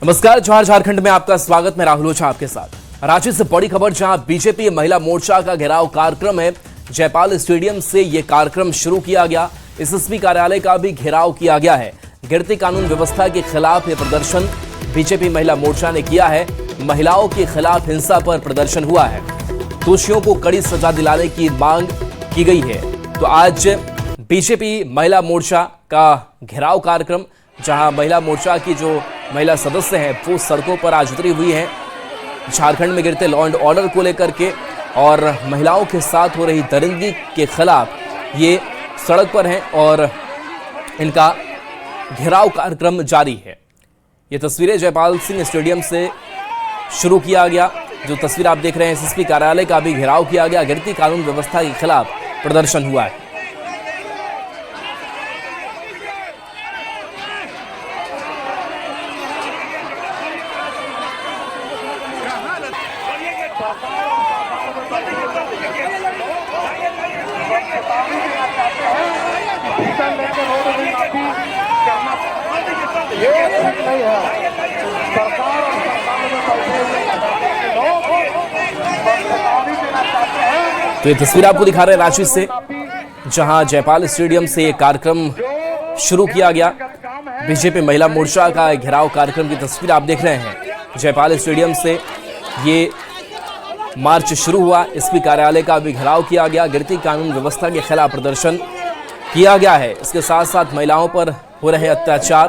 नमस्कार, जौहर झारखंड में आपका स्वागत। मैं राहुल ओझा आपके साथ। रांची से बड़ी खबर, जहां बीजेपी महिला मोर्चा का घेराव कार्यक्रम है। जयपाल स्टेडियम से यह कार्यक्रम शुरू किया गया। एसएसपी कार्यालय का भी घेराव किया गया है। गिरती कानून व्यवस्था के खिलाफ यह प्रदर्शन बीजेपी महिला मोर्चा ने किया है। महिलाओं के खिलाफ हिंसा पर प्रदर्शन हुआ है। दोषियों को कड़ी सजा दिलाने की मांग की गई है। तो आज बीजेपी महिला मोर्चा का घेराव कार्यक्रम, जहां महिला मोर्चा की जो महिला सदस्य हैं वो सड़कों पर आज उतरी हुई हैं झारखंड में गिरते लॉ एंड ऑर्डर को लेकर के, और महिलाओं के साथ हो रही दरिंदगी के खिलाफ ये सड़क पर हैं और इनका घेराव कार्यक्रम जारी है। ये तस्वीरें जयपाल सिंह स्टेडियम से शुरू किया गया। जो तस्वीर आप देख रहे हैं, एसएसपी कार्यालय का भी घेराव किया गया। गिरती कानून व्यवस्था के खिलाफ प्रदर्शन हुआ है। तो ये तस्वीर आपको दिखा रहे हैं रांची से, जहां जयपाल स्टेडियम से ये कार्यक्रम शुरू किया गया। बीजेपी महिला मोर्चा का घेराव कार्यक्रम की तस्वीर आप देख रहे हैं। जयपाल स्टेडियम से ये मार्च शुरू हुआ। एसपी कार्यालय का भी घेराव किया गया। गिरती कानून व्यवस्था के खिलाफ प्रदर्शन किया गया है। इसके साथ साथ महिलाओं पर हो रहे अत्याचार,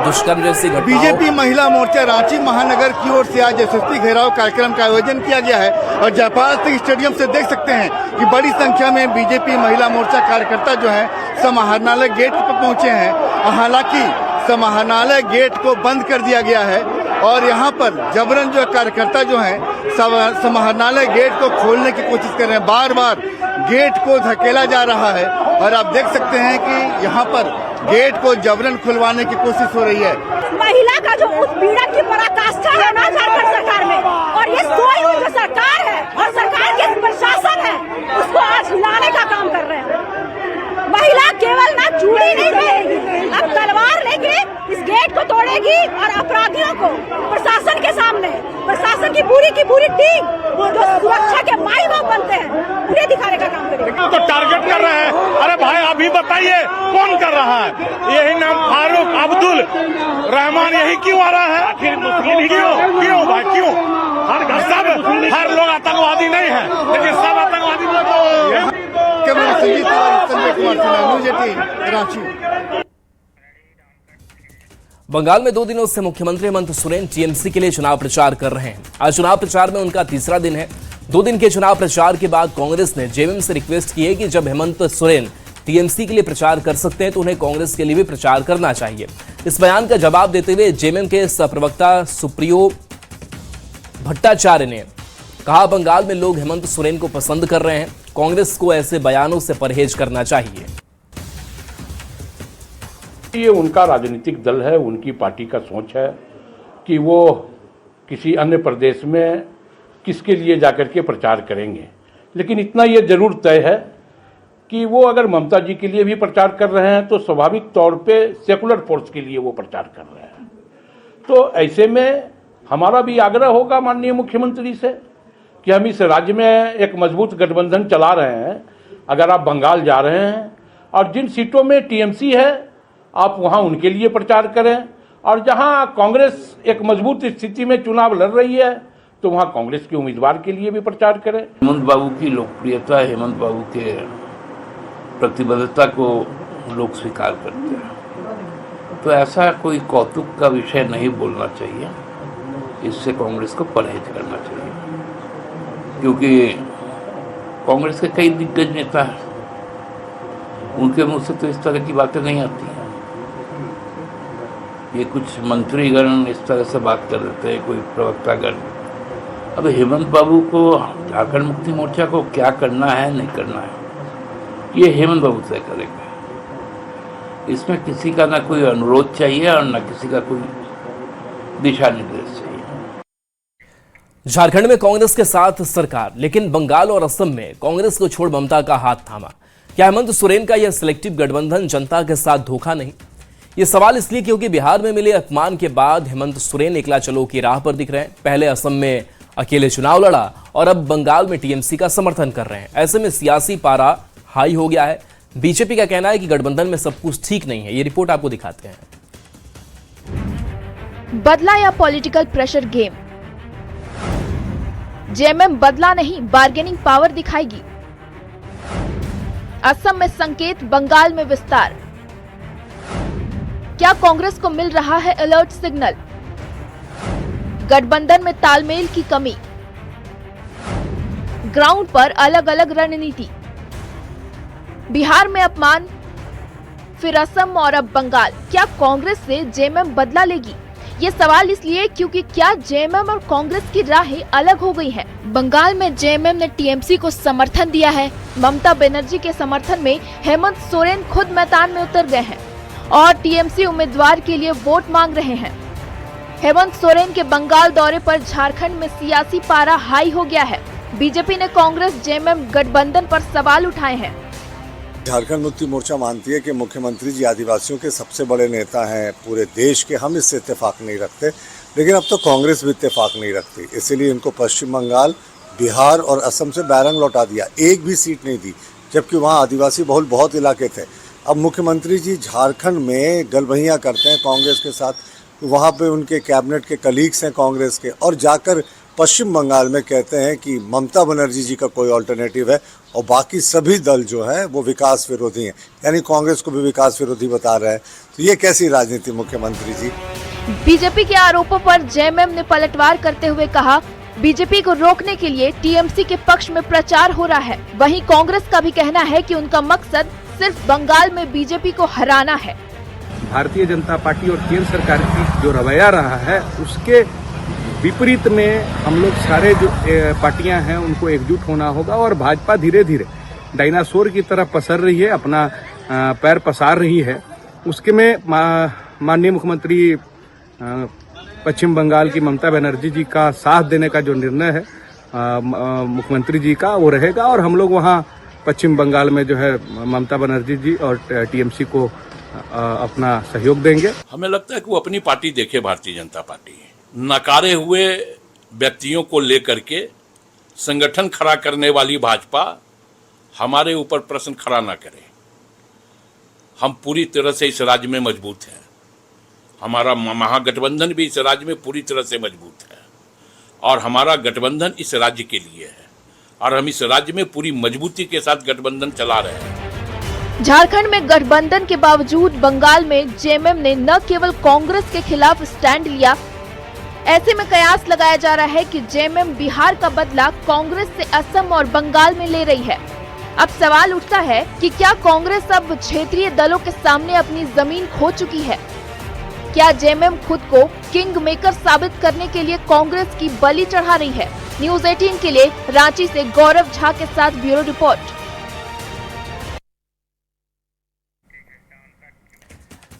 दुष्कर्म जैसी घटनाओं। बीजेपी महिला मोर्चा रांची महानगर की ओर से आज एसएसपी घेराव कार्यक्रम का आयोजन किया गया है और जयपाल सिंह स्टेडियम से देख सकते हैं कि बड़ी संख्या में बीजेपी महिला मोर्चा कार्यकर्ता जो है समाहरणालय गेट पर पहुंचे हैं। हालांकि समाहरणालय गेट को बंद कर दिया गया है और यहाँ पर जबरन जो कार्यकर्ता जो है समाहरणालय गेट को खोलने की कोशिश कर रहे हैं। बार बार गेट को धकेला जा रहा है और आप देख सकते हैं कि यहाँ पर गेट को जबरन खुलवाने की कोशिश हो रही है। महिला का जो उत्पीड़न की पराकाष्ठा है ना झारखंड सरकार में, और ये सोई हुई जो सरकार है और सरकार के प्रशासन है, उसको आज हिलाने का काम कर रहे हैं। महिला केवल ना चूड़ी नहीं रहेगी, अब तलवार लेके इस गेट को तोड़ेगी और अपराधियों को प्रशासन के सामने, प्रशासन की पूरी टीम जो सुरक्षा के माई बाप बनते हैं, उन्हें दिखाने का काम करेगी। तो टारगेट कर रहे हैं। अरे भाई अभी बताइए कौन कर रहा है? यही नाम फारूक अब्दुल रहमान, यही क्यों आ रहा है? आखिर मुस्लिम क्यों भाई क्यों? हर लोग आतंकवादी नहीं है, लेकिन सब आतंकवादी बंगाल में 2 दिनों से मुख्यमंत्री हेमंत सोरेन टीएमसी के लिए चुनाव प्रचार कर रहे हैं। आज चुनाव प्रचार में उनका तीसरा दिन है। 2 दिन के चुनाव प्रचार के बाद कांग्रेस ने जेएमएम से रिक्वेस्ट की है कि जब हेमंत सोरेन टीएमसी के लिए प्रचार कर सकते हैं तो उन्हें कांग्रेस के लिए भी प्रचार करना चाहिए। इस बयान का जवाब देते हुए जेएमएम के प्रवक्ता सुप्रियो भट्टाचार्य ने कहा, बंगाल में लोग हेमंत सोरेन को पसंद कर रहे हैं। कांग्रेस को ऐसे बयानों से परहेज करना चाहिए। ये उनका राजनीतिक दल है, उनकी पार्टी का सोच है कि वो किसी अन्य प्रदेश में किसके लिए जाकर के प्रचार करेंगे। लेकिन इतना ये जरूर तय है कि वो अगर ममता जी के लिए भी प्रचार कर रहे हैं तो स्वाभाविक तौर पे सेकुलर फोर्स के लिए वो प्रचार कर रहे हैं। तो ऐसे में हमारा भी आग्रह होगा माननीय मुख्यमंत्री से कि हम इस राज्य में एक मजबूत गठबंधन चला रहे हैं। अगर आप बंगाल जा रहे हैं और जिन सीटों में टीएमसी है आप वहां उनके लिए प्रचार करें, और जहां कांग्रेस एक मजबूत स्थिति में चुनाव लड़ रही है तो वहां कांग्रेस के उम्मीदवार के लिए भी प्रचार करें। हेमंत बाबू की लोकप्रियता, हेमंत बाबू के प्रतिबद्धता को लोग स्वीकार करते हैं, तो ऐसा कोई कौतुक का विषय नहीं बोलना चाहिए। इससे कांग्रेस को परहेज करना चाहिए, क्योंकि कांग्रेस के कई दिग्गज नेता हैं, उनके मुंह से तो इस तरह की बातें नहीं आती हैं। ये कुछ मंत्रीगण इस तरह से बात कर देते हैं, कोई प्रवक्तागण। अब हेमंत बाबू को, झारखंड मुक्ति मोर्चा को क्या करना है नहीं करना है, ये हेमंत बाबू तय करेंगे। इसमें किसी का ना कोई अनुरोध चाहिए और ना किसी का कोई दिशा निर्देश चाहिए। झारखंड में कांग्रेस के साथ सरकार, लेकिन बंगाल और असम में कांग्रेस को छोड़ ममता का हाथ थामा। क्या हेमंत सोरेन का यह सिलेक्टिव गठबंधन जनता के साथ धोखा नहीं? ये सवाल इसलिए क्योंकि बिहार में मिले अपमान के बाद हेमंत सोरेन एकला चलो की राह पर दिख रहे हैं। पहले असम में अकेले चुनाव लड़ा और अब बंगाल में टीएमसी का समर्थन कर रहे हैं। ऐसे में सियासी पारा हाई हो गया है। बीजेपी का कहना है कि गठबंधन में सब कुछ ठीक नहीं है। ये रिपोर्ट आपको दिखाते हैं। बदला या पॉलिटिकल प्रेशर गेम, जेएमएम बदला नहीं, बार्गेनिंग पावर दिखाएगी। असम में संकेत, बंगाल में विस्तार। क्या कांग्रेस को मिल रहा है अलर्ट सिग्नल? गठबंधन में तालमेल की कमी, ग्राउंड पर अलग अलग रणनीति। बिहार में अपमान, फिर असम और अब बंगाल। क्या कांग्रेस से जेएमएम बदला लेगी? ये सवाल इसलिए क्योंकि क्या जेएमएम और कांग्रेस की राहें अलग हो गई हैं। बंगाल में जेएमएम ने टीएमसी को समर्थन दिया है। ममता बनर्जी के समर्थन में हेमंत सोरेन खुद मैदान में उतर गए हैं और टीएमसी उम्मीदवार के लिए वोट मांग रहे हैं। हेमंत सोरेन के बंगाल दौरे पर झारखंड में सियासी पारा हाई हो गया है। बीजेपी ने कांग्रेस जेएमएम गठबंधन पर सवाल उठाए हैं। झारखंड मुक्ति मोर्चा मानती है कि मुख्यमंत्री जी आदिवासियों के सबसे बड़े नेता हैं पूरे देश के। हम इससे इत्तेफाक नहीं रखते, लेकिन अब तो कांग्रेस भी इत्तेफाक नहीं रखती। इसीलिए इनको पश्चिम बंगाल, बिहार और असम से बैरंग लौटा दिया। एक भी सीट नहीं दी, जबकि वहाँ आदिवासी बहुल बहुत इलाके थे। अब मुख्यमंत्री जी झारखंड में गलबहियाँ करते हैं कांग्रेस के साथ। वहाँ पे उनके कैबिनेट के कलीग्स हैं कांग्रेस के, और जाकर पश्चिम बंगाल में कहते हैं कि ममता बनर्जी जी का कोई ऑल्टरनेटिव है और बाकी सभी दल जो है वो विकास विरोधी हैं। यानी कांग्रेस को भी विकास विरोधी बता रहा है। तो ये कैसी राजनीति मुख्यमंत्री जी? बीजेपी के आरोपों पर जेएमएम ने पलटवार करते हुए कहा, बीजेपी को रोकने के लिए टीएमसी के पक्ष में प्रचार हो रहा है। वहीं कांग्रेस का भी कहना है कि उनका मकसद सिर्फ बंगाल में बीजेपी को हराना है। भारतीय जनता पार्टी और केंद्र सरकार की जो रवैया रहा है उसके विपरीत में हम लोग सारे जो पार्टियां हैं उनको एकजुट होना होगा। और भाजपा धीरे धीरे डायनासोर की तरह पसर रही है, अपना पैर पसार रही है। उसके में माननीय मुख्यमंत्री पश्चिम बंगाल की ममता बनर्जी जी का साथ देने का जो निर्णय है मुख्यमंत्री जी का, वो रहेगा। और हम लोग वहाँ पश्चिम बंगाल में जो है ममता बनर्जी जी और टीएमसी को अपना सहयोग देंगे। हमें लगता है कि वो अपनी पार्टी देखे, भारतीय जनता पार्टी नकारे हुए व्यक्तियों को लेकर के संगठन खड़ा करने वाली भाजपा हमारे ऊपर प्रश्न खड़ा ना करे। हम पूरी तरह से इस राज्य में मजबूत हैं। हमारा महागठबंधन भी इस राज्य में पूरी तरह से मजबूत है और हमारा गठबंधन इस राज्य के लिए है और हम इस राज्य में पूरी मजबूती के साथ गठबंधन चला रहे हैं। झारखंड में गठबंधन के बावजूद बंगाल में जेएमएम ने न केवल कांग्रेस के खिलाफ स्टैंड लिया, ऐसे में कयास लगाया जा रहा है कि जेएमएम बिहार का बदला कांग्रेस से असम और बंगाल में ले रही है। अब सवाल उठता है कि क्या कांग्रेस अब क्षेत्रीय दलों के सामने अपनी जमीन खो चुकी है? क्या जेएमएम खुद को किंग मेकर साबित करने के लिए कांग्रेस की बलि चढ़ा रही है? न्यूज़ 18 के लिए रांची से गौरव झा के साथ ब्यूरो रिपोर्ट।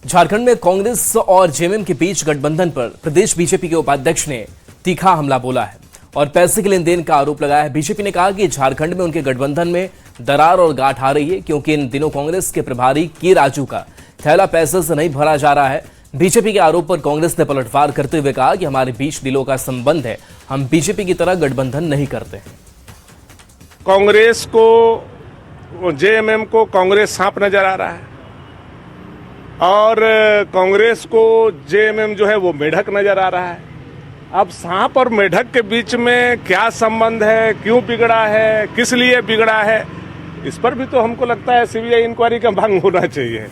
झारखंड में कांग्रेस और जेएमएम के बीच गठबंधन पर प्रदेश बीजेपी के उपाध्यक्ष ने तीखा हमला बोला है और पैसे के लेन देन का आरोप लगाया है। बीजेपी ने कहा कि झारखंड में उनके गठबंधन में दरार और गांठ आ रही है क्योंकि इन दिनों कांग्रेस के प्रभारी के राजू का थैला पैसे से नहीं भरा जा रहा है। बीजेपी के आरोप पर कांग्रेस ने पलटवार करते हुए कहा कि हमारे बीच दिलों का संबंध है, हम बीजेपी की तरह गठबंधन नहीं करते हैं। कांग्रेस को, जेएमएम को कांग्रेस सांप नजर आ रहा है और कांग्रेस को जेएमएम जो है वो मेढक नजर आ रहा है। अब सांप और मेढक के बीच में क्या संबंध है, क्यों बिगड़ा है, किस लिए बिगड़ा है, इस पर भी तो हमको लगता है सीबीआई इंक्वायरी का मांग होना चाहिए।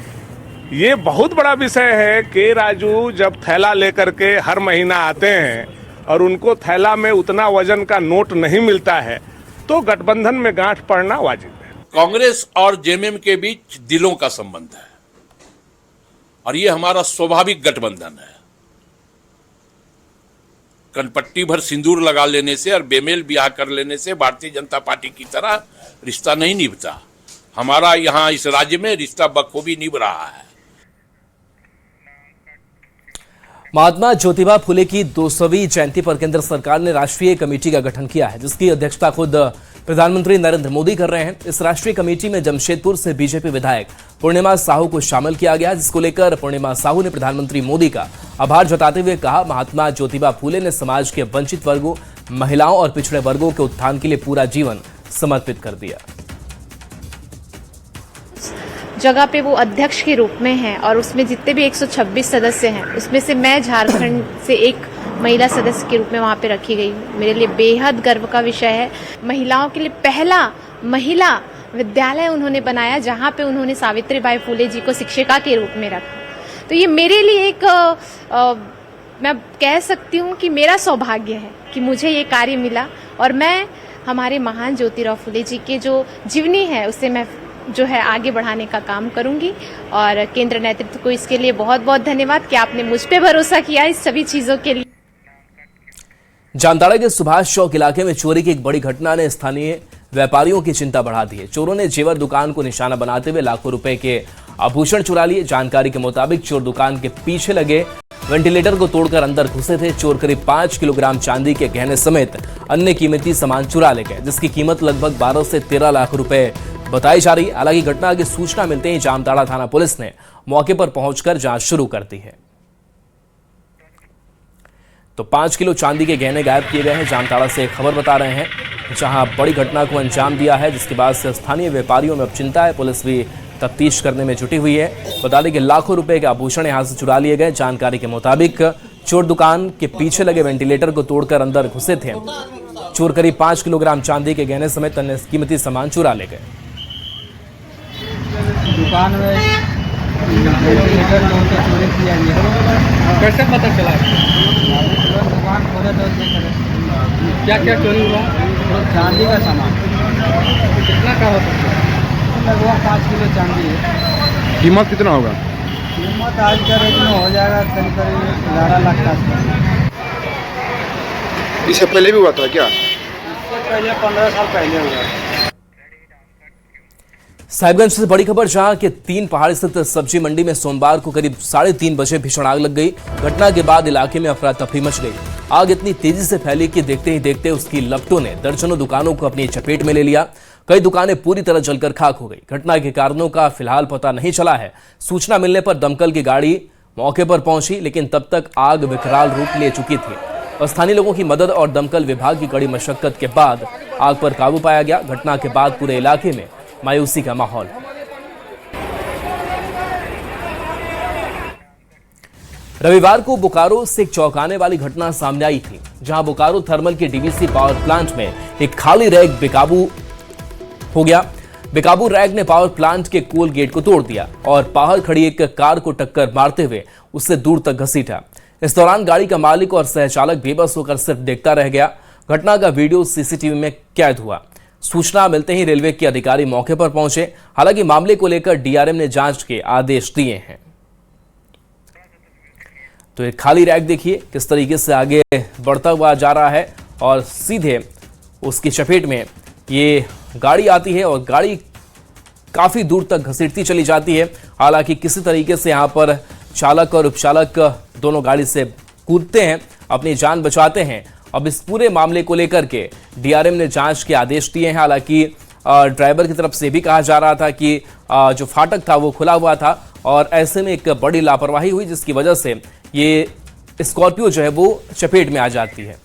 ये बहुत बड़ा विषय है। के राजू जब थैला लेकर के हर महीना आते हैं और उनको थैला में उतना वजन का नोट नहीं मिलता है तो गठबंधन में गांठ पड़ना वाजिब है। कांग्रेस और जेएमएम के बीच दिलों का संबंध है और ये हमारा स्वाभाविक गठबंधन है। कनपट्टी भर सिंदूर लगा लेने से और बेमेल ब्याह कर लेने से भारतीय जनता पार्टी की तरह रिश्ता नहीं निभता। हमारा यहाँ इस राज्य में रिश्ता बखूबी निभ रहा है। महात्मा ज्योतिबा फुले की 200वीं जयंती पर केंद्र सरकार ने राष्ट्रीय कमेटी का गठन किया है, जिसकी अध्यक्षता खुद प्रधानमंत्री नरेंद्र मोदी कर रहे हैं। इस राष्ट्रीय कमेटी में जमशेदपुर से बीजेपी विधायक पूर्णिमा साहू को शामिल किया गया, जिसको लेकर पूर्णिमा साहू ने प्रधानमंत्री मोदी का आभार जताते हुए कहा, महात्मा ज्योतिबा फूले ने समाज के वंचित वर्गों, महिलाओं और पिछड़े वर्गों के उत्थान के लिए पूरा जीवन समर्पित कर दिया। जगह पे वो अध्यक्ष के रूप में हैं और उसमें जितने भी 126 सदस्य हैं उसमें से मैं झारखंड से एक महिला सदस्य के रूप में वहाँ पे रखी गई हूँ। मेरे लिए बेहद गर्व का विषय है। महिलाओं के लिए पहला महिला विद्यालय उन्होंने बनाया जहाँ पे उन्होंने सावित्रीबाई फूले जी को शिक्षिका के रूप में रखा। तो ये मेरे लिए एक मैं कह सकती हूँ कि मेरा सौभाग्य है कि मुझे ये कार्य मिला और मैं हमारे महान ज्योतिराव फूले जी के जो जीवनी है उसे मैं जो है आगे बढ़ाने का काम करूंगी। और केंद्र नेतृत्व को इसके लिए बहुत बहुत धन्यवाद कि आपने मुझ पे भरोसा किया इस सभी चीजों के लिए। जामताड़ा के सुभाष चौक इलाके में चोरी की एक बड़ी घटना ने स्थानीय व्यापारियों की चिंता बढ़ा दी है। चोरों ने जेवर दुकान को निशाना बनाते हुए लाखों रुपए के आभूषण चुरा लिए। जानकारी के मुताबिक चोर दुकान के पीछे लगे वेंटिलेटर को तोड़कर अंदर घुसे थे। चोर करीब 5 किलोग्राम चांदी के गहने समेत अन्य कीमती सामान चुरा ले गए, जिसकी कीमत लगभग 12 से 13 लाख रुपए बताई जा रही है। हालांकि घटना की सूचना मिलते ही जामताड़ा थाना पुलिस ने मौके पर पहुंचकर जांच शुरू कर दी है। तो 5 किलो चांदी के गहने गायब किए गए हैं। जामताड़ा से खबर बता रहे हैं, जहां बड़ी घटना को अंजाम दिया है, जिसके बाद से स्थानीय व्यापारियों में अब चिंता है। पुलिस भी तफ्तीश करने में जुटी हुई है। बता दें कि लाखों रुपए के आभूषण यहां से चुरा लिए गए। जानकारी के मुताबिक चोर दुकान के पीछे लगे वेंटिलेटर को तोड़कर अंदर घुसे थे। चोर करीब 5 किलोग्राम चांदी के गहने समेत अन्य कीमती सामान चुरा ले गए। दुकान में वेंटिलेटर तोड़ के चोरी किया गया। कैसे पता चला? दुकान खोले तो क्या क्या चोरी हुआ? चांदी का सामान। कितना का हो सकता है? लगभग 5 किलो चांदी है। कीमत कितना होगा? कीमत आज का रेट में हो जाएगा करीब 11 लाख का। इससे पहले भी हुआ था क्या? इससे पहले 15 साल पहले हुआ। साहिबगंज से बड़ी खबर, जहां के 3 पहाड़ स्थित सब्जी मंडी में सोमवार को करीब 3:30 बजे भीषण आग लग गई। घटना के बाद इलाके में अफरा तफरी मच गई। आग इतनी तेजी से फैली कि देखते ही देखते उसकी लपटों ने दर्जनों दुकानों को अपनी चपेट में ले लिया। कई दुकानें पूरी तरह जलकर खाक हो गई। घटना के कारणों का फिलहाल पता नहीं चला है। सूचना मिलने पर दमकल की गाड़ी मौके पर पहुंची, लेकिन तब तक आग विकराल रूप ले चुकी थी। स्थानीय लोगों की मदद और दमकल विभाग की कड़ी मशक्कत के बाद आग पर काबू पाया गया। घटना के बाद पूरे इलाके में मायूसी का माहौल। रविवार को बोकारो से एक चौंकाने वाली घटना सामने आई थी, जहां बोकारो थर्मल के डीवीसी पावर प्लांट में एक खाली रैक बेकाबू हो गया। बेकाबू रैक ने पावर प्लांट के कोल गेट को तोड़ दिया और बाहर खड़ी एक कार को टक्कर मारते हुए उससे दूर तक घसीटा। इस दौरान गाड़ी का मालिक और सहचालक बेबस होकर सिर्फ देखता रह गया। घटना का वीडियो सीसीटीवी में कैद हुआ। सूचना मिलते ही रेलवे के अधिकारी मौके पर पहुंचे। हालांकि मामले को लेकर डीआरएम ने जांच के आदेश दिए हैं। तो एक खाली रैक देखिए किस तरीके से आगे बढ़ता हुआ जा रहा है और सीधे उसकी चपेट में ये गाड़ी आती है और गाड़ी काफी दूर तक घसीटती चली जाती है। हालांकि किसी तरीके से यहां पर चालक और उपचालक दोनों गाड़ी से कूदते हैं, अपनी जान बचाते हैं। अब इस पूरे मामले को लेकर के डीआरएम ने जांच के आदेश दिए हैं। हालांकि ड्राइवर की तरफ से भी कहा जा रहा था कि जो फाटक था वो खुला हुआ था और ऐसे में एक बड़ी लापरवाही हुई, जिसकी वजह से ये स्कॉर्पियो जो है वो चपेट में आ जाती है।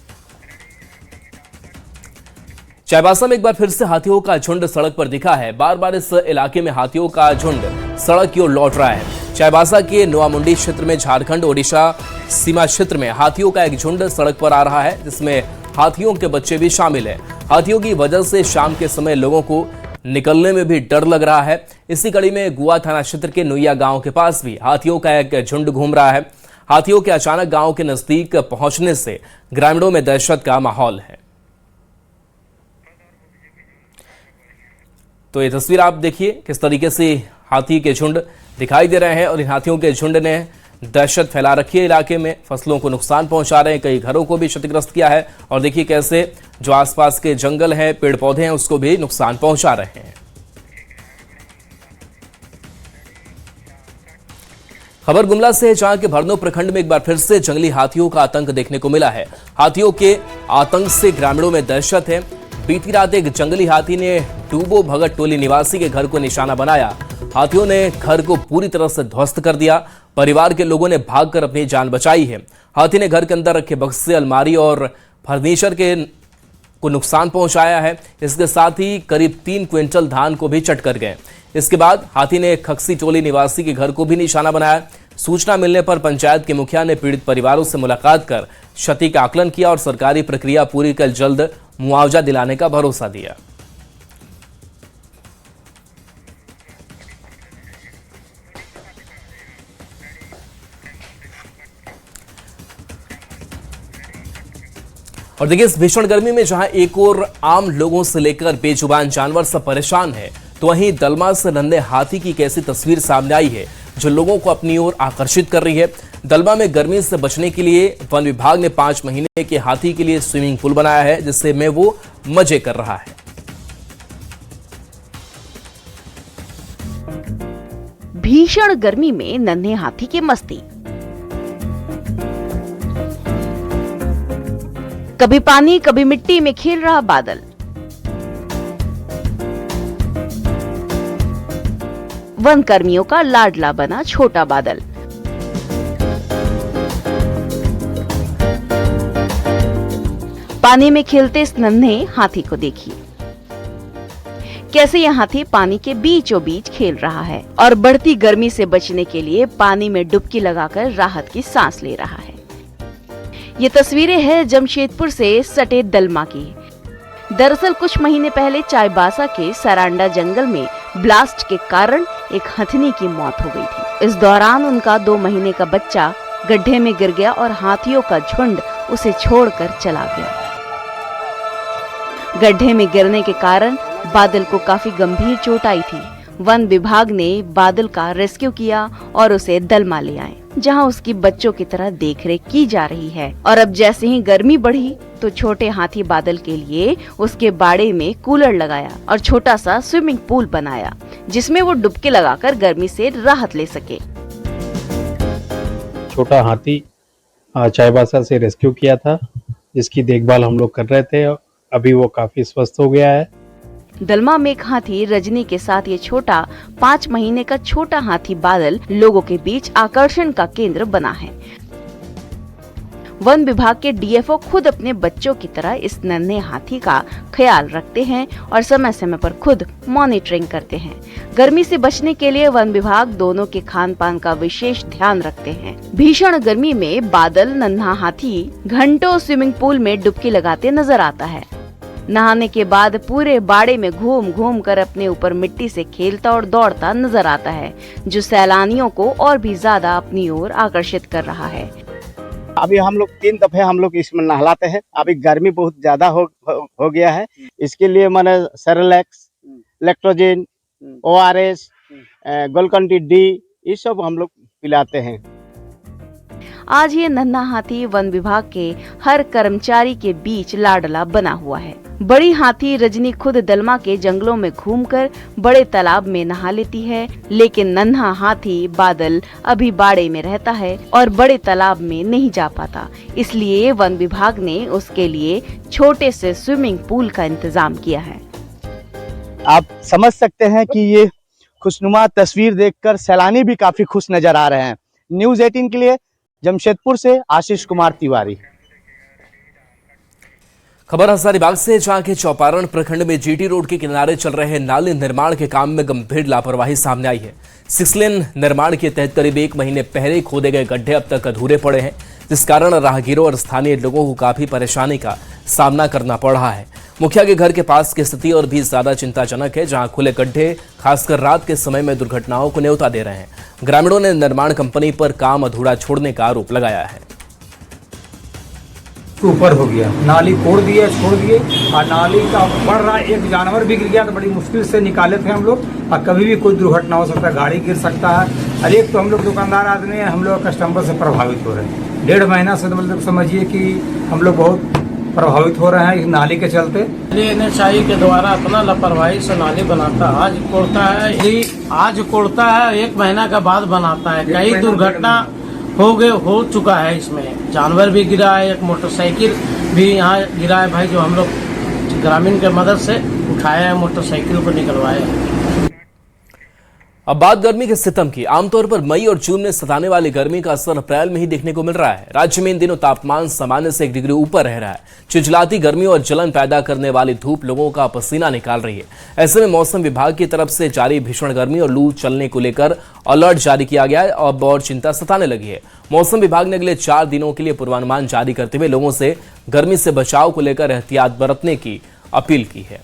चाईबासा में एक बार फिर से हाथियों का झुंड सड़क पर दिखा है। बार बार इस इलाके में हाथियों का झुंड सड़क की ओर लौट रहा है। चाईबासा के नोआमुंडी क्षेत्र में झारखंड ओडिशा सीमा क्षेत्र में हाथियों का एक झुंड सड़क पर आ रहा है, जिसमें हाथियों के बच्चे भी शामिल हैं। हाथियों की वजह से शाम के समय लोगों को निकलने में भी डर लग रहा है। इसी कड़ी में गुआ थाना क्षेत्र के नुइया गांव के पास भी हाथियों का एक झुंड घूम रहा है। हाथियों के अचानक गांव के नजदीक पहुंचने से ग्रामीणों में दहशत का माहौल है। तो ये तस्वीर आप देखिए किस तरीके से हाथी के झुंड दिखाई दे रहे हैं और इन हाथियों के झुंड ने दहशत फैला रखी है इलाके में। फसलों को नुकसान पहुंचा रहे हैं, कई घरों को भी क्षतिग्रस्त किया है और देखिए कैसे जो आसपास के जंगल हैं, पेड़ पौधे हैं, उसको भी नुकसान पहुंचा रहे हैं। खबर गुमला से है, जहां के भरनो प्रखंड में एक बार फिर से जंगली हाथियों का आतंक देखने को मिला है। हाथियों के आतंक से ग्रामीणों में दहशत है। बीती रात एक जंगली हाथी ने टूबो भगत टोली निवासी के घर को निशाना बनाया। हाथियों ने घर को पूरी तरह से ध्वस्त कर दिया। परिवार के लोगों ने भागकर अपनी जान बचाई है। हाथी ने घर के अंदर रखे बक्से, अलमारी और फर्नीचर को नुकसान पहुंचाया है। इसके साथ ही करीब 3 क्विंटल धान को भी चट कर गए। इसके बाद हाथी ने खक्सी टोली निवासी के घर को भी निशाना बनाया। सूचना मिलने पर पंचायत के मुखिया ने पीड़ित परिवारों से मुलाकात कर क्षति का आकलन किया और सरकारी प्रक्रिया पूरी कर जल्द मुआवजा दिलाने का भरोसा दिया। और देखिए, इस भीषण गर्मी में जहां एक और आम लोगों से लेकर बेजुबान जानवर सब परेशान है, तो वहीं दलमा से नन्हे हाथी की एक ऐसी तस्वीर सामने आई है जो लोगों को अपनी ओर आकर्षित कर रही है। दलमा में गर्मी से बचने के लिए वन विभाग ने 5 महीने के हाथी के लिए स्विमिंग पूल बनाया है, जिससे में वो मजे कर रहा है। भीषण गर्मी में नन्हे हाथी की मस्ती। कभी पानी कभी मिट्टी में खेल रहा बादल। वन कर्मियों का लाडला बना छोटा बादल। पानी में खेलते इस नन्हे हाथी को देखिए, कैसे यह हाथी पानी के बीचों बीच खेल रहा है और बढ़ती गर्मी से बचने के लिए पानी में डुबकी लगाकर राहत की सांस ले रहा है। ये तस्वीरें हैं जमशेदपुर से सटे दलमा की। दरअसल कुछ महीने पहले चाईबासा के सरांडा जंगल में ब्लास्ट के कारण एक हथिनी की मौत हो गई थी। इस दौरान उनका 2 महीने का बच्चा गड्ढे में गिर गया और हाथियों का झुंड उसे छोड़कर चला गया। गड्ढे में गिरने के कारण बादल को काफी गंभीर चोट आई थी। वन विभाग ने बादल का रेस्क्यू किया और उसे दलमा ले आए, जहां उसकी बच्चों की तरह देखरेख की जा रही है। और अब जैसे ही गर्मी बढ़ी तो छोटे हाथी बादल के लिए उसके बाड़े में कूलर लगाया और छोटा सा स्विमिंग पूल बनाया, जिसमें वो डुबकी लगाकर गर्मी से राहत ले सके। छोटा हाथी चाईबासा से रेस्क्यू किया था, जिसकी देखभाल हम लोग कर रहे थे। अभी वो काफी स्वस्थ हो गया है। दलमा में एक हाथी रजनी के साथ ये छोटा 5 महीने का छोटा हाथी बादल लोगों के बीच आकर्षण का केंद्र बना है। वन विभाग के डीएफओ खुद अपने बच्चों की तरह इस नन्हे हाथी का ख्याल रखते हैं और समय समय पर खुद मॉनिटरिंग करते हैं। गर्मी से बचने के लिए वन विभाग दोनों के खान पान का विशेष ध्यान रखते हैं। भीषण गर्मी में बादल नन्हा हाथी घंटों स्विमिंग पूल में डुबकी लगाते नजर आता है। नहाने के बाद पूरे बाड़े में घूम घूम कर अपने ऊपर मिट्टी से खेलता और दौड़ता नजर आता है, जो सैलानियों को और भी ज्यादा अपनी ओर आकर्षित कर रहा है। अभी हम लोग 3 दफे हम लोग इसमें नहलाते हैं। अभी गर्मी बहुत ज्यादा हो गया है, इसके लिए मैंने Cerelacs, lactogen, ORS, Glucon D ये सब हम लोग पिलाते हैं। आज ये नन्हा हाथी वन विभाग के हर कर्मचारी के बीच लाडला बना हुआ है। बड़ी हाथी रजनी खुद दलमा के जंगलों में घूमकर बड़े तालाब में नहा लेती है, लेकिन नन्हा हाथी बादल अभी बाड़े में रहता है और बड़े तालाब में नहीं जा पाता। इसलिए वन विभाग ने उसके लिए छोटे से स्विमिंग पूल का इंतजाम किया है। आप समझ सकते हैं कि ये खुशनुमा तस्वीर देखकर सैलानी भी काफी खुश नजर आ रहे हैं। न्यूज़ 18 के लिए जमशेदपुर से आशीष कुमार तिवारी। खबर हजारीबाग से, जहां के चौपारण प्रखंड में जीटी रोड के किनारे चल रहे नाले निर्माण के काम में गंभीर लापरवाही सामने आई है। 6 लेन निर्माण के तहत करीब 1 महीने पहले खोदे गए गड्ढे अब तक अधूरे पड़े हैं, जिस कारण राहगीरों और स्थानीय लोगों को काफी परेशानी का सामना करना पड़ रहा है। मुखिया के घर के पास की स्थिति और भी ज्यादा चिंताजनक है, जहां खुले गड्ढे खासकर रात के समय में दुर्घटनाओं को न्योता दे रहे हैं। ग्रामीणों ने निर्माण कंपनी पर काम अधूरा छोड़ने का आरोप लगाया है। ऊपर हो गया, नाली छोड़ दिए और नाली का बढ़ रहा, एक जानवर भी गिर गया तो बड़ी मुश्किल से निकाले थे हम लोग। और कभी भी कोई दुर्घटना हो सकता है, गाड़ी गिर सकता है। और एक तो हम लोग दुकानदार आदमी हैं, हम लोग कस्टमर से प्रभावित हो रहे हैं। 1.5 महीना से तो मतलब समझिए कि हम लोग बहुत प्रभावित हो रहे हैं इस नाली के चलते। NHI के द्वारा अपना लापरवाही से नाली बनाता है, आज कोड़ता है 1 महीना के बाद बनाता है। कई दुर्घटना हो चुका है, इसमें जानवर भी गिरा है, एक मोटरसाइकिल भी यहाँ गिरा है भाई, जो हम लोग ग्रामीण के मदद से उठाया है, मोटरसाइकिल को निकलवाया है। अब बात गर्मी के सितम की। आमतौर पर मई और जून में सताने वाली गर्मी का असर अप्रैल में ही देखने को मिल रहा है। राज्य में इन दिनों तापमान सामान्य से 1 डिग्री ऊपर रह रहा है। चिलचिलाती गर्मी और जलन पैदा करने वाली धूप लोगों का पसीना निकाल रही है। ऐसे में मौसम विभाग की तरफ से जारी भीषण गर्मी और लू चलने को लेकर अलर्ट जारी किया गया है और चिंता सताने लगी है। मौसम विभाग ने अगले 4 दिनों के लिए पूर्वानुमान जारी करते हुए लोगों से गर्मी से बचाव को लेकर एहतियात बरतने की अपील की है।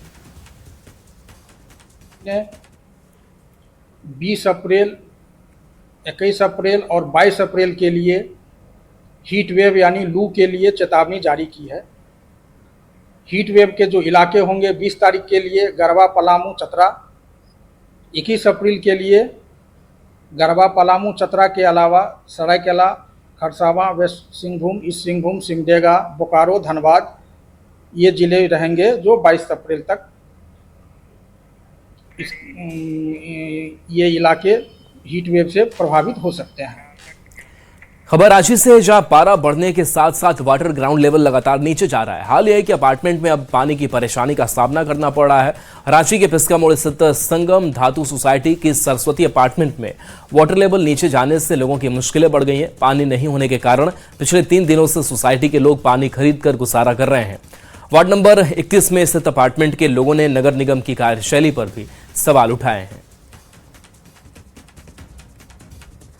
20 अप्रैल, 21 अप्रैल और 22 अप्रैल के लिए हीट वेव यानी लू के लिए चेतावनी जारी की है। हीट वेव के जो इलाके होंगे 20 तारीख के लिए गरबा, पलामू, चतरा। 21 अप्रैल के लिए गरबा, पलामू, चतरा के अलावा सरायकेला, खरसावां, वेस्ट सिंहभूम, ईस्ट सिंहभूम, सिमडेगा, बोकारो, धनबाद ये जिले रहेंगे जो 22 अप्रैल तक ये इलाके हीट वेव से प्रभावित हो सकते हैं। खबर रांची से, जहां पारा बढ़ने के साथ साथ वाटर ग्राउंड लेवल लगातार नीचे जा रहा है। हाल यह है कि अपार्टमेंट में अब पानी की परेशानी का सामना करना पड़ रहा है। रांची के पिस्का मोड़ स्थित संगम धातु सोसाइटी की सरस्वती अपार्टमेंट में वाटर लेवल नीचे जाने से लोगों की मुश्किलें बढ़ गई हैं। पानी नहीं होने के कारण पिछले 3 दिनों से सोसाइटी के लोग पानी खरीद कर गुजारा कर रहे हैं। वार्ड नंबर 31 में स्थित अपार्टमेंट के लोगों ने नगर निगम की कार्यशैली पर भी सवाल उठाए हैं।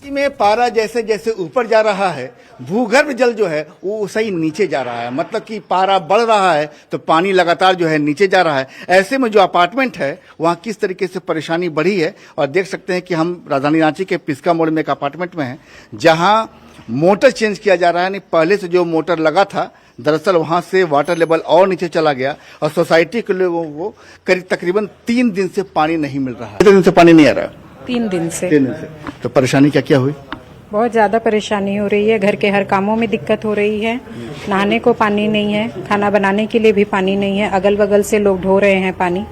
में पारा जैसे जैसे ऊपर जा रहा है, भूगर्भ जल जो है वो सही नीचे जा रहा है। मतलब कि पारा बढ़ रहा है तो पानी लगातार जो है नीचे जा रहा है। ऐसे में जो अपार्टमेंट है वहाँ किस तरीके से परेशानी बढ़ी है, और देख सकते हैं कि हम राजधानी रांची के पिस्का मोड़ में एक अपार्टमेंट में हैं जहाँ मोटर चेंज किया जा रहा है। पहले से जो मोटर लगा था दरअसल वहां से वाटर लेवल और नीचे चला गया और सोसाइटी के लोगों को करीब तकरीबन 3 दिन से पानी नहीं मिल रहा है। 3 दिन से पानी नहीं आ रहा है। 3 दिन से। तो परेशानी क्या क्या हुई? बहुत ज्यादा परेशानी हो रही है। घर के हर कामों में दिक्कत हो रही है। नहाने को पानी नहीं है, खाना बनाने के लिए भी पानी नहीं है। अगल बगल से लोग ढो रहे हैं पानी।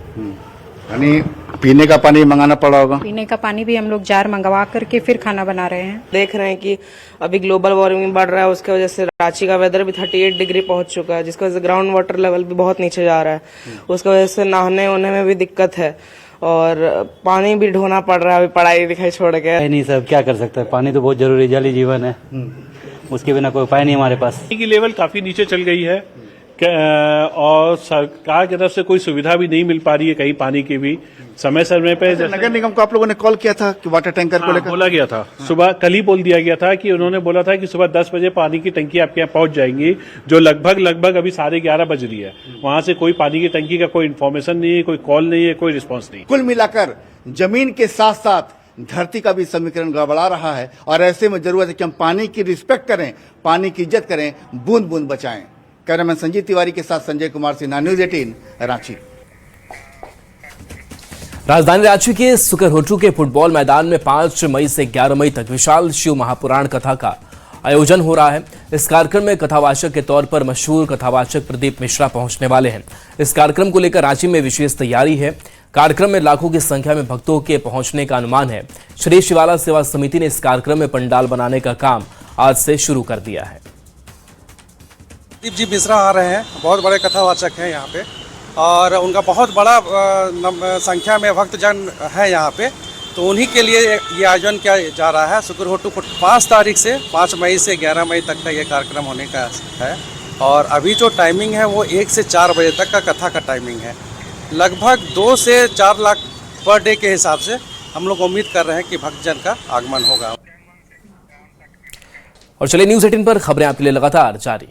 यानी पीने का पानी मंगाना पड़ा होगा? पीने का पानी भी हम लोग जार मंगवा करके फिर खाना बना रहे हैं। देख रहे हैं कि अभी ग्लोबल वार्मिंग बढ़ रहा है, उसकी वजह से रांची का वेदर भी 38 डिग्री पहुंच चुका है, जिसकी वजह से ग्राउंड वाटर लेवल भी बहुत नीचे जा रहा है। उसकी वजह से नहाने होने में भी दिक्कत है और पानी भी ढोना पड़ रहा है। अभी पढ़ाई लिखाई छोड़ के नहीं सब क्या कर सकते हैं, पानी तो बहुत जरूरी, जल ही जीवन है, उसके बिना कोई उपाय नहीं हमारे पास। पानी की लेवल काफी नीचे चल गई है और सरकार की तरफ से कोई सुविधा भी नहीं मिल पा रही है कहीं पानी की भी समय समय पे। नगर निगम को आप लोगों ने कॉल किया था कि वाटर टैंकर को लेकर? बोला गया था सुबह, कल ही बोल दिया गया था कि उन्होंने बोला था कि सुबह 10 बजे पानी की टंकी आपके यहाँ पहुंच जाएंगी, जो लगभग अभी 11:30 बज रही है। वहां से कोई पानी की टंकी का कोई इन्फॉर्मेशन नहीं है, कोई कॉल नहीं है, कोई रिस्पॉन्स नहीं। कुल मिलाकर जमीन के साथ साथ धरती का भी समीकरण गड़बड़ा रहा है और ऐसे में जरूरत है कि हम पानी की रिस्पेक्ट करें, पानी की इज्जत करें, बूंद बूंद बचाएं। कैमरामैन संजीव तिवारी के साथ संजय कुमार सिन्हा, न्यूज 18 रांची। राजधानी रांची के सुकरहोटू के फुटबॉल मैदान में 5 मई से 11 मई तक विशाल शिव महापुराण कथा का आयोजन हो रहा है। इस कार्यक्रम में कथावाचक के तौर पर मशहूर कथावाचक प्रदीप मिश्रा पहुंचने वाले हैं। इस कार्यक्रम को लेकर रांची में विशेष तैयारी है। कार्यक्रम में लाखों की संख्या में भक्तों के पहुंचने का अनुमान है। श्री शिवाला सेवा समिति ने इस कार्यक्रम में पंडाल बनाने का काम आज से शुरू कर दिया है। प्रदीप जी मिश्रा आ रहे हैं, बहुत बड़े कथावाचक हैं यहाँ पे और उनका बहुत बड़ा संख्या में भक्तजन है यहाँ पे, तो उन्हीं के लिए ये आयोजन किया जा रहा है। सुकरहोटू 5 तारीख से 5 मई से 11 मई तक का ये कार्यक्रम होने का है और अभी जो टाइमिंग है वो 1 से 4 बजे तक का कथा का टाइमिंग है। लगभग 2 से 4 लाख पर डे के हिसाब से हम लोग उम्मीद कर रहे हैं कि भक्तजन का आगमन होगा। और चलिए न्यूज 18 पर खबरें आपके लिए लगातार जारी।